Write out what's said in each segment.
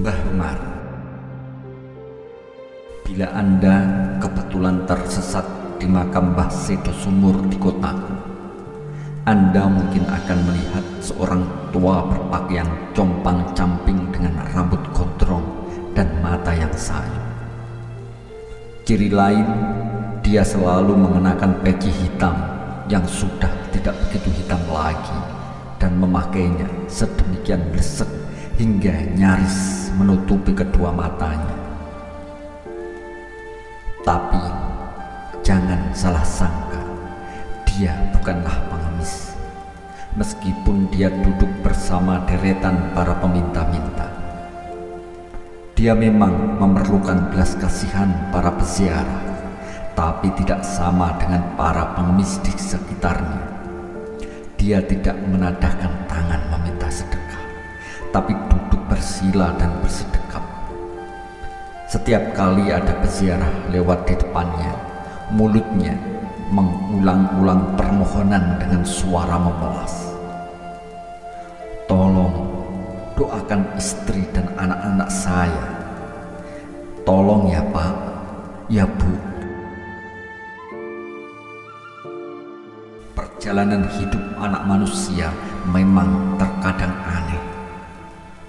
Mbah Mar, bila Anda kebetulan tersesat di makam Mbah Sedo Sumur di kota, Anda mungkin akan melihat seorang tua berpakaian compang-camping dengan rambut gondrong dan mata yang sayu. Ciri lain, dia selalu mengenakan peci hitam yang sudah tidak begitu hitam lagi dan memakainya sedemikian blesek hingga nyaris menutupi kedua matanya. Tapi jangan salah sangka, dia bukanlah pengemis. Meskipun dia duduk bersama deretan para peminta-minta, dia memang memerlukan belas kasihan para peziarah, tapi tidak sama dengan para pengemis di sekitarnya. Dia tidak menadahkan tangan meminta sedekah, tapi duduk bersila dan bersedekap. Setiap kali ada peziarah lewat di depannya, mulutnya mengulang-ulang permohonan dengan suara memelas. Tolong doakan istri dan anak-anak saya. Tolong ya Pak, ya Bu. Perjalanan hidup anak manusia memang terkadang aneh.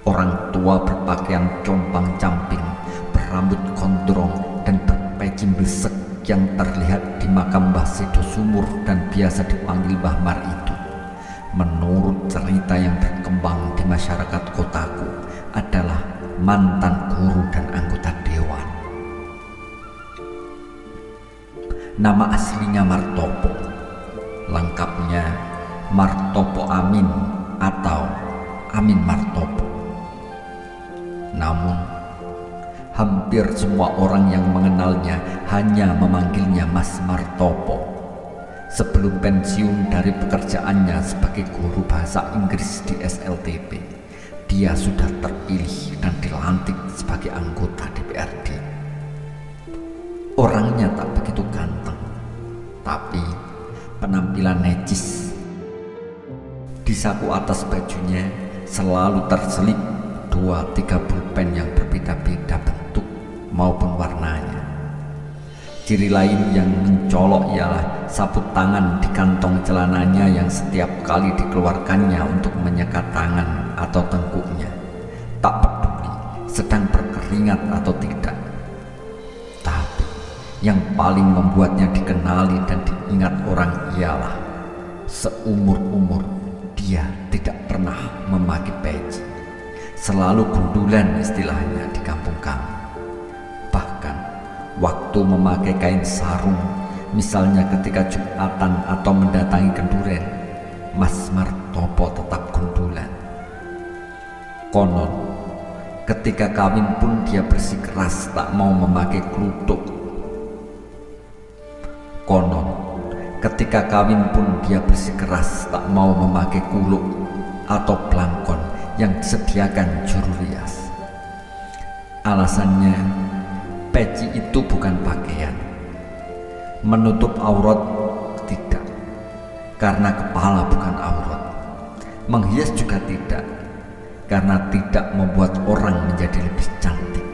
Orang tua berpakaian compang-camping, berambut gondrong dan berpeci blesek yang terlihat di makam Mbah Sedo Sumur dan biasa dipanggil Mbah Mar itu, menurut cerita yang berkembang di masyarakat kotaku, adalah mantan guru dan anggota dewan. Nama aslinya Martopo, lengkapnya Martopo Amin atau Amin Martopo. Namun hampir semua orang yang mengenalnya hanya memanggilnya Mas Martopo. Sebelum pensiun dari pekerjaannya sebagai guru bahasa Inggris di SLTP, dia sudah terpilih dan dilantik sebagai anggota DPRD. Orangnya tak begitu ganteng, tapi penampilan necis. Di saku atas bajunya selalu terselip 2-3 pulpen yang berbeda-beda bentuk maupun warnanya. Ciri lain yang mencolok ialah sapu tangan di kantong celananya yang setiap kali dikeluarkannya untuk menyekat tangan atau tengkuknya, tak peduli sedang berkeringat atau tidak. Tapi yang paling membuatnya dikenali dan diingat orang ialah seumur-umur dia tidak pernah memakai peci. Selalu gundulan istilahnya di kampung kami. Bahkan waktu memakai kain sarung, misalnya ketika Jumatan atau mendatangi kenduren, Mas Martopo tetap gundulan. Konon ketika kawin pun dia bersikeras tak mau memakai kluthuk. Konon ketika kawin pun dia bersikeras tak mau memakai kuluk atau blangkon yang disediakan juru rias. Alasannya, peci itu bukan pakaian, menutup aurat tidak, karena kepala bukan aurat, menghias juga tidak, karena tidak membuat orang menjadi lebih cantik.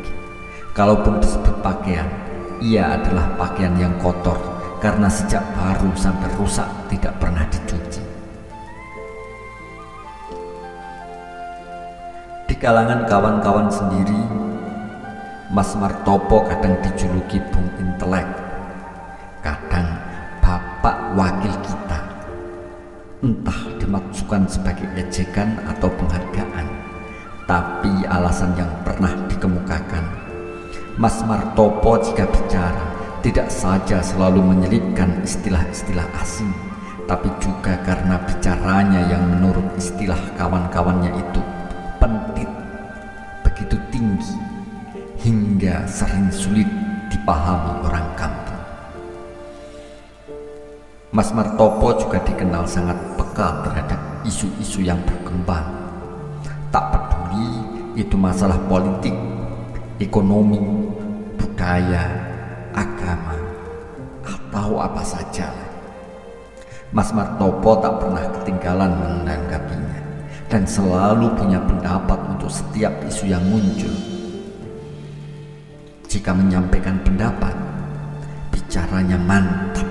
Kalaupun disebut pakaian, ia adalah pakaian yang kotor, karena sejak baru sampai rusak tidak pernah dicuci. Di kalangan kawan-kawan sendiri, Mas Martopo kadang dijuluki Bung Intelek, kadang Bapak Wakil kita. Entah dimaksudkan sebagai ejekan atau penghargaan, tapi alasan yang pernah dikemukakan, Mas Martopo jika bicara tidak saja selalu menyelipkan istilah-istilah asing, tapi juga karena bicaranya yang menurut istilah kawan-kawannya itu pentit, begitu tinggi hingga sering sulit dipahami orang kampung. Mas Martopo juga dikenal sangat peka terhadap isu-isu yang berkembang. Tak peduli itu masalah politik, ekonomi, budaya, agama, atau apa saja. Mas Martopo tak pernah ketinggalan menanggapinya. dan selalu punya pendapat untuk setiap isu yang muncul. Jika menyampaikan pendapat, bicaranya mantap,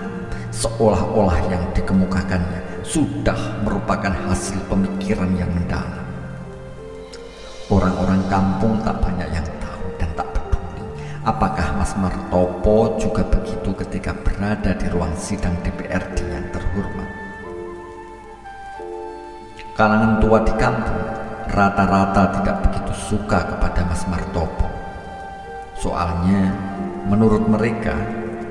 seolah-olah yang dikemukakannya sudah merupakan hasil pemikiran yang mendalam. Orang-orang kampung tak banyak yang tahu dan tak peduli apakah Mas Martopo juga begitu ketika berada di ruang sidang DPRD yang terhormat. Kalangan tua di kampung rata-rata tidak begitu suka kepada Mas Martopo. Soalnya, menurut mereka,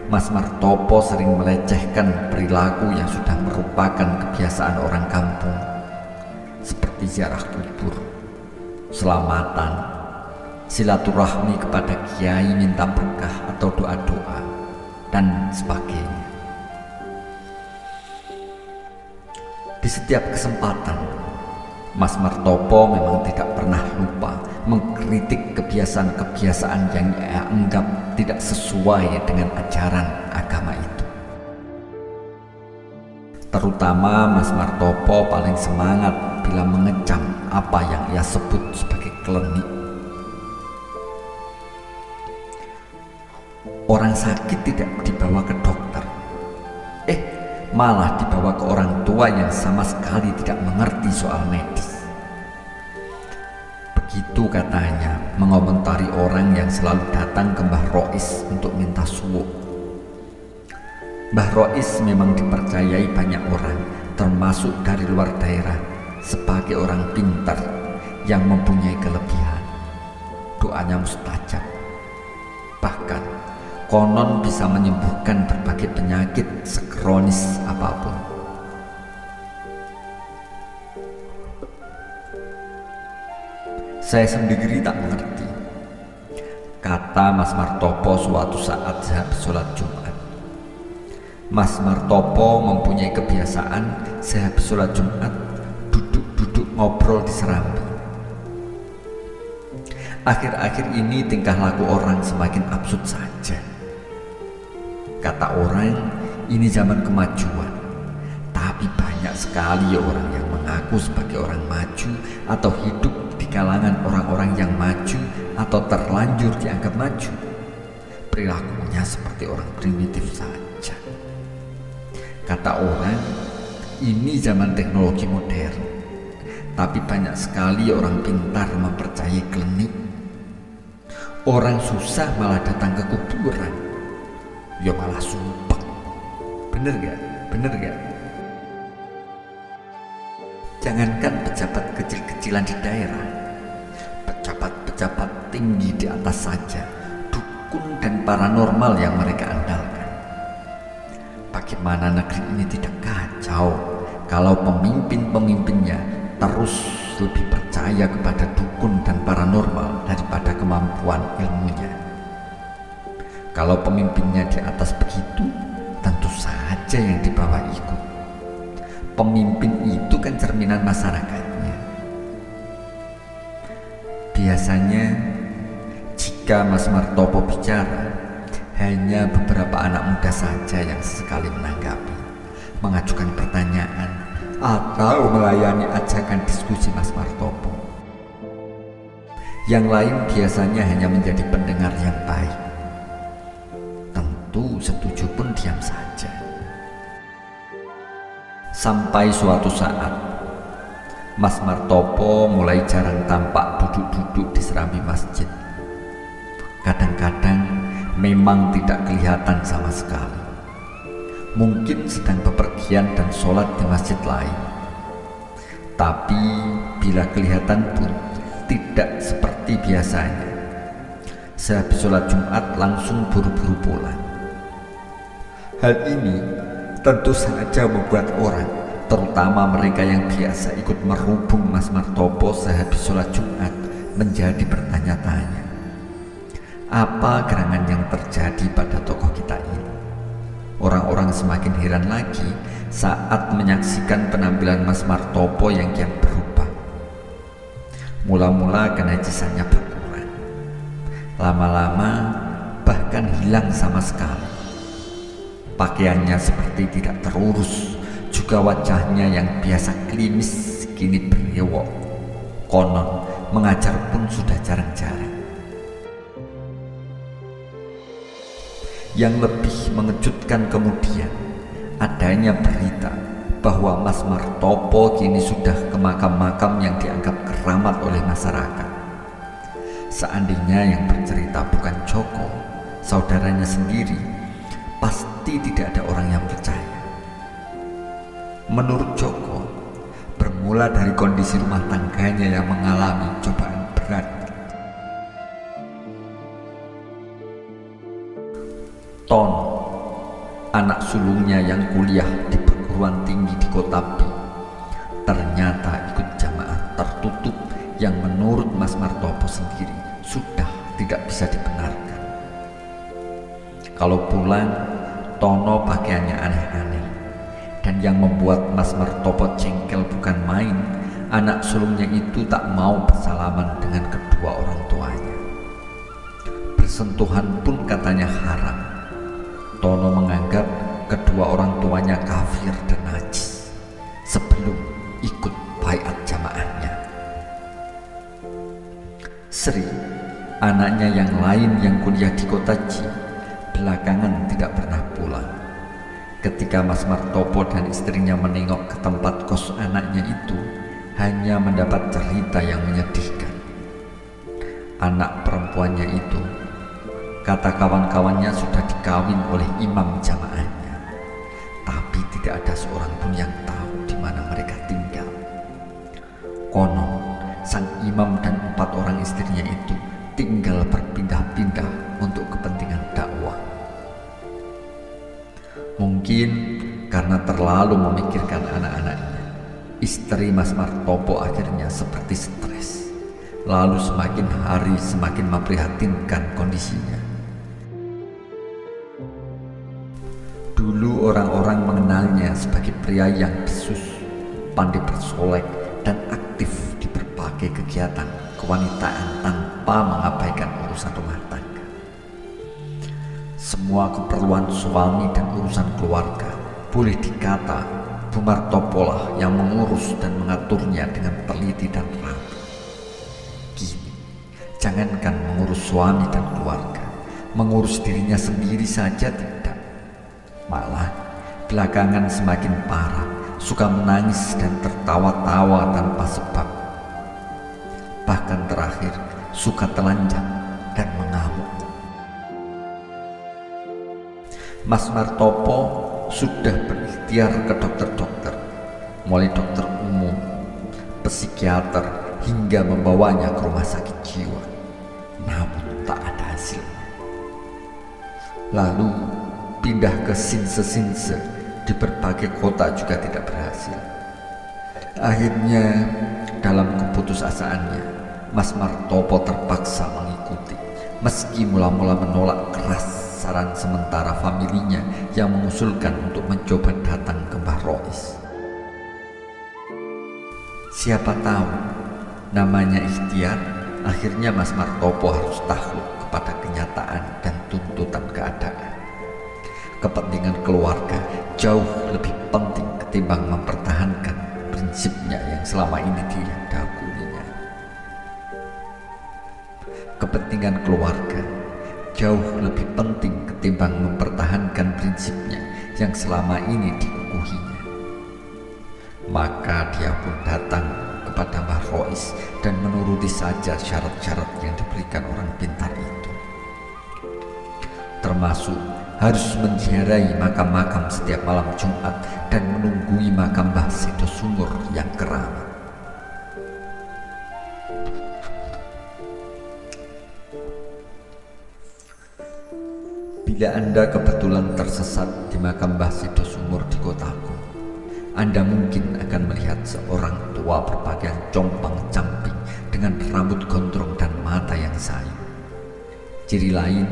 Mas Martopo sering melecehkan perilaku yang sudah merupakan kebiasaan orang kampung, seperti ziarah kubur, selamatan, silaturahmi kepada kiai minta berkah atau doa-doa, dan sebagainya. Di setiap kesempatan, Mas Martopo memang tidak pernah lupa mengkritik kebiasaan-kebiasaan yang ia anggap tidak sesuai dengan ajaran agama itu. Terutama Mas Martopo paling semangat bila mengecam apa yang ia sebut sebagai klenik. Orang sakit tidak dibawa ke dokter, malah dibawa ke orang tua yang sama sekali tidak mengerti soal medis. Begitu katanya mengomentari orang yang selalu datang ke Mbah Rois untuk minta suwuk. Mbah Rois memang dipercayai banyak orang, termasuk dari luar daerah, sebagai orang pintar yang mempunyai kelebihan. Doanya mustajab, bahkan konon bisa menyembuhkan berbagai penyakit sekronis apapun. Saya sendiri tak mengerti, kata Mas Martopo suatu saat sehabis sholat Jumat. Mas Martopo mempunyai kebiasaan sehabis sholat Jumat duduk-duduk ngobrol di serambi. Akhir-akhir ini tingkah laku orang semakin absurd saja. Kata orang, ini zaman kemajuan, tapi banyak sekali orang yang mengaku sebagai orang maju atau hidup di kalangan orang-orang yang maju atau terlanjur dianggap maju. Perilakunya seperti orang primitif saja. Kata orang, ini zaman teknologi modern, tapi banyak sekali orang pintar mempercayai klinik. Orang susah malah datang ke kuburan, ya malah sumpah. Bener gak? Bener gak? Jangankan pejabat kecil-kecilan di daerah, pejabat-pejabat tinggi di atas saja, dukun dan paranormal yang mereka andalkan. Bagaimana negeri ini tidak kacau kalau pemimpin-pemimpinnya terus lebih percaya kepada dukun dan paranormal daripada kemampuan ilmunya. Kalau pemimpinnya di atas begitu, tentu saja yang di bawah ikut. Pemimpin itu kan cerminan masyarakatnya. Biasanya jika Mas Martopo bicara, hanya beberapa anak muda saja yang sesekali menanggapi, mengajukan pertanyaan, atau melayani ajakan diskusi Mas Martopo. Yang lain biasanya hanya menjadi pendengar yang baik. Tentu setuju pun diam saja. Sampai suatu saat, Mas Martopo mulai jarang tampak duduk-duduk di serambi masjid. Kadang-kadang memang tidak kelihatan sama sekali. Mungkin sedang bepergian dan sholat di masjid lain. Tapi bila kelihatan pun tidak seperti biasanya. Sehabis sholat Jumat langsung buru-buru pulang. Hal ini tentu saja membuat orang, terutama mereka yang biasa ikut merubung Mas Martopo sehabis sholat Jumat, menjadi bertanya-tanya, apa gerangan yang terjadi pada tokoh kita ini? Orang-orang semakin heran lagi saat menyaksikan penampilan Mas Martopo yang kian berubah. Mula-mula kenajisannya berkurang, lama-lama bahkan hilang sama sekali. Pakaiannya seperti tidak terurus, juga wajahnya yang biasa klimis kini rewok. Konon mengajar pun sudah jarang-jarang. Yang lebih mengejutkan kemudian adanya berita bahwa Mas Martopo kini sudah ke makam-makam yang dianggap keramat oleh masyarakat. Seandainya yang bercerita bukan Joko, saudaranya sendiri, pasti tidak ada orang yang percaya. Menurut Joko, bermula dari kondisi rumah tangganya yang mengalami cobaan berat. Tono, anak sulungnya yang kuliah di perguruan tinggi di Kota B, ternyata ikut jamaah tertutup yang menurut Mas Martopo sendiri sudah tidak bisa dibenarkan. Kalau pulang, Tono pakaiannya aneh-aneh, dan yang membuat Mas Martopo jengkel bukan main, anak sulungnya itu tak mau bersalaman dengan kedua orang tuanya. Bersentuhan pun katanya haram. Tono menganggap kedua orang tuanya kafir dan najis sebelum ikut baiat jamaahnya. Sri, anaknya yang lain yang kuliah di Kota J, belakangan tidak pernah pulang. Ketika Mas Martopo dan istrinya menengok ke tempat kos anaknya itu, hanya mendapat cerita yang menyedihkan. Anak perempuannya itu, kata kawan-kawannya, sudah dikawin oleh imam jamaahnya, tapi tidak ada seorang pun yang tahu di mana mereka tinggal. Konon, sang imam dan 4 orang istrinya itu tinggal berpindah-pindah untuk kepentingan dakwah. Mungkin karena terlalu memikirkan anak-anaknya, istri Mas Martopo akhirnya seperti stres, lalu semakin hari semakin memprihatinkan kondisinya. Dulu orang-orang mengenalnya sebagai pria yang desus, pandai bersolek, dan aktif di berbagai kegiatan kewanitaan tanpa mengabaikan urusan rumah tangga. Semua keperluan suami dan urusan keluarga boleh dikata Bu Martopo lah yang mengurus dan mengaturnya dengan teliti dan rapi. Kini, jangankan mengurus suami dan keluarga, mengurus dirinya sendiri saja tidak. Malah belakangan semakin parah, suka menangis dan tertawa-tawa tanpa sebab. Bahkan terakhir suka telanjang dan mengamuk. Mas Martopo sudah berikhtiar ke dokter-dokter, mulai dokter umum, psikiater, hingga membawanya ke rumah sakit jiwa. Namun tak ada hasilnya. Lalu pindah ke sinse-sinse di berbagai kota juga tidak berhasil. Akhirnya dalam keputusasaannya, Mas Martopo terpaksa mengikuti, meski mula-mula menolak keras saran sementara familinya yang mengusulkan untuk mencoba datang ke Mbah Rois. Siapa tahu, namanya ikhtiar, akhirnya Mas Martopo harus takluk kepada kenyataan dan tuntutan keadaan. Kepentingan keluarga jauh lebih penting ketimbang mempertahankan prinsipnya yang selama ini didahulunya. Kepentingan keluarga jauh lebih penting ketimbang mempertahankan prinsipnya yang selama ini dikukuhinya. Maka dia pun datang kepada Mbah Rois dan menuruti saja syarat-syarat yang diberikan orang pintar itu, termasuk harus menziarahi makam-makam setiap malam Jumat dan menunggui makam Mbah Sido Sumur yang keramat. Bila Anda kebetulan tersesat di makam Mbah Sido Sumur di kotaku, Anda mungkin akan melihat seorang tua berpakaian compang-camping dengan rambut gondrong dan mata yang sayu. Ciri lain,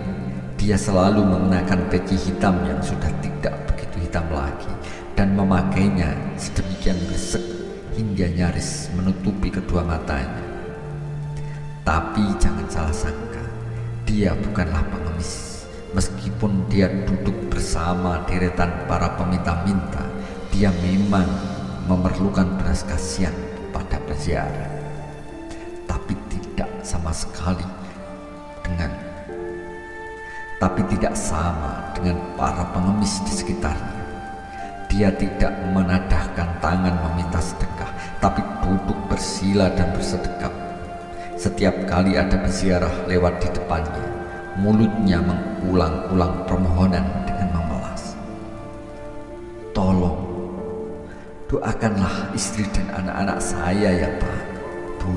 dia selalu mengenakan peci hitam yang sudah tidak begitu hitam lagi dan memakainya sedemikian besek hingga nyaris menutupi kedua matanya. Tapi jangan salah sangka, dia bukanlah pengemis. Meskipun dia duduk bersama deretan para peminta-minta, dia memang memerlukan belas kasihan pada berziarah, tapi tidak sama dengan para pengemis di sekitarnya. Dia tidak menadahkan tangan meminta sedekah, tapi duduk bersila dan bersedekap. Setiap kali ada peziarah lewat di depannya, mulutnya mengulang-ulang permohonan dengan memelas. Tolong, doakanlah istri dan anak-anak saya ya Pak, Bu.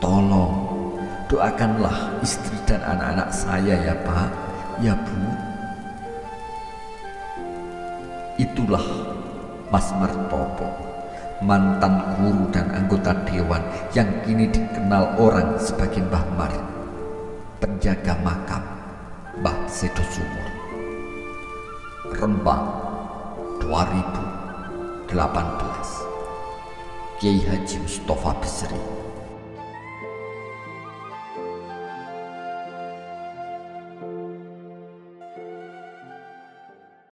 Tolong, doakanlah istri dan anak-anak saya ya Pak, ya Bu. Itulah Mas Martopo, mantan guru dan anggota dewan yang kini dikenal orang sebagai Mbah Mar, penjaga makam Mbah Sedo Sumur. Rembang 2018. Kiai Haji Mustafa Bisri.